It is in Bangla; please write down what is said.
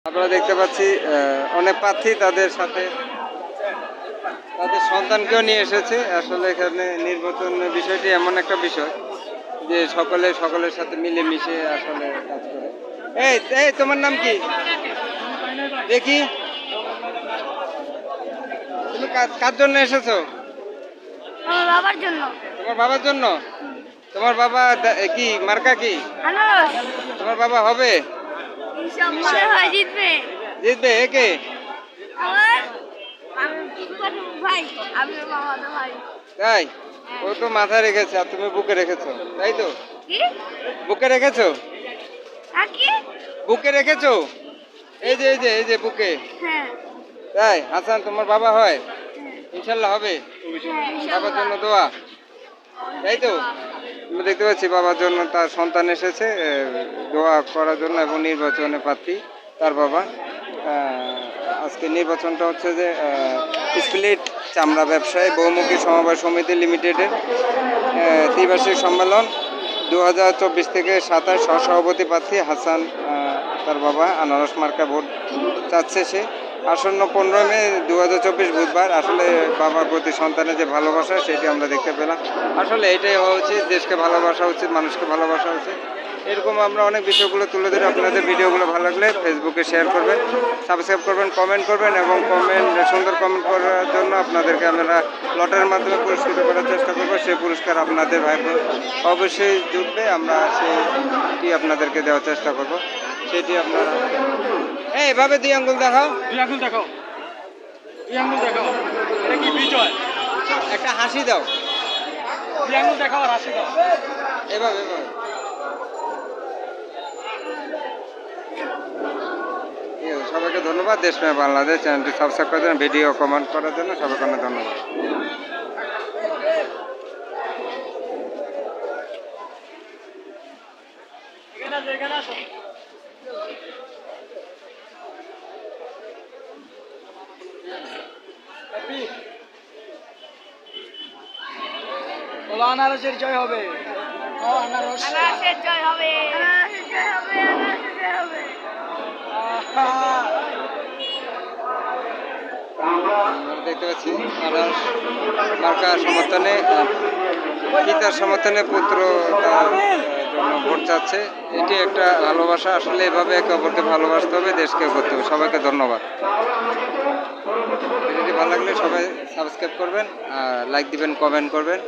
আমরা দেখতে পাচ্ছি অনেক প্রার্থী তাদের সাথে তাদের সন্তানকেও নিয়ে এসেছে। আসলে এখানে নির্বাচন বিষয়টি এমন একটা বিষয় যে সকলের সাথে মিলেমিশে আসলে কাজ করে। এই এই তোমার নাম কি? দেখি তুমি কার জন্য এসেছো? আমার বাবার জন্য। তোমার বাবার জন্য? তোমার বাবা কি মার্কা কি? আনারস। তোমার বাবা হবে? ইনশাআল্লাহ জিতবে। জিতবে? একে আমার ভাই, আমি মামাতো ভাই। তাই? ও তো মাথায় রেখেছে আর তুমি বুকে রেখেছো, তাই তো? কি? বুকে রেখেছো? কি? বুকে রেখেছো? এই যে বুকে। হ্যাঁ। তাই? হাসান তোমার বাবা হয়? ইনশাল্লাহ হবে। বাবার জন্য দোয়া, তাই তো? আমরা দেখতে পাচ্ছি বাবার জন্য তার সন্তান এসেছে দোয়া করার জন্য এবং নির্বাচনে প্রার্থী তার বাবা। আজকে নির্বাচনটা হচ্ছে যে স্প্লিট চামড়া ব্যবসায়ী বহুমুখী সমবায় সমিতি লিমিটেডের ত্রিবার্ষিক সম্মেলন 2024 থেকে 27 সহসভাপতি প্রার্থী হাসান তার বাবা আনারস মার্কা ভোট চাচ্ছে সে। আসন্ন 15 মে 2024 বুধবার। আসলে বাবার প্রতি সন্তানের যে ভালোবাসা সেটি আমরা দেখতে পেলাম। আসলে এটাই হওয়া উচিত, দেশকে ভালোবাসা উচিত, মানুষকে ভালোবাসা উচিত। এরকম আমরা অনেক বিষয়গুলো তুলে ধরে আপনাদের ভিডিওগুলো ভালো লাগলে ফেসবুকে শেয়ার করবেন, সাবস্ক্রাইব করবেন, কমেন্ট করবেন এবং সুন্দর কমেন্ট করার জন্য আপনাদেরকে আমরা লটের মাধ্যমে পুরস্কৃত করার চেষ্টা করবো। সেই পুরস্কার আপনাদের ভাই অবশ্যই জুটবে, আমরা সেটি আপনাদেরকে দেওয়ার চেষ্টা করব। সেটি আপনারা এভাবে দুই আঙ্গুল দেখাও, দুই আঙ্গুল দেখাও, দুই আঙ্গুল দেখাও। এটা কি বিজয়? একটা হাসি দাও, দুই আঙ্গুল দেখাও আর হাসি দাও। এভাবে এভাবে। ঠিক আছে, সবাইকে ধন্যবাদ। দেশমেয় বাংলাদেশ চ্যানেলটি সাবস্ক্রাইব করার জন্য, ভিডিও কমেন্ট করার জন্য সবাইকে অনেক ধন্যবাদ। এখানে আসো। বলো আনারসের জয় হবে। আনারস আনারসের জয় হবে। আনারসের জয় হবে। আনারসের জয় হবে। আমরা দেখতে পাচ্ছি আনারস মার্কা সমর্থনে পিতার সমর্থনে পুত্র তার জন্য ভোট চাচ্ছে। এটি একটা ভালোবাসা। আসলে এভাবে একে অপরকে ভালোবাসতে হবে, দেশকে করতে হবে। সবাইকে ধন্যবাদ। ভিডিওটি ভালো লাগলে সবাই সাবস্ক্রাইব করবেন, লাইক দিবেন, কমেন্ট করবেন।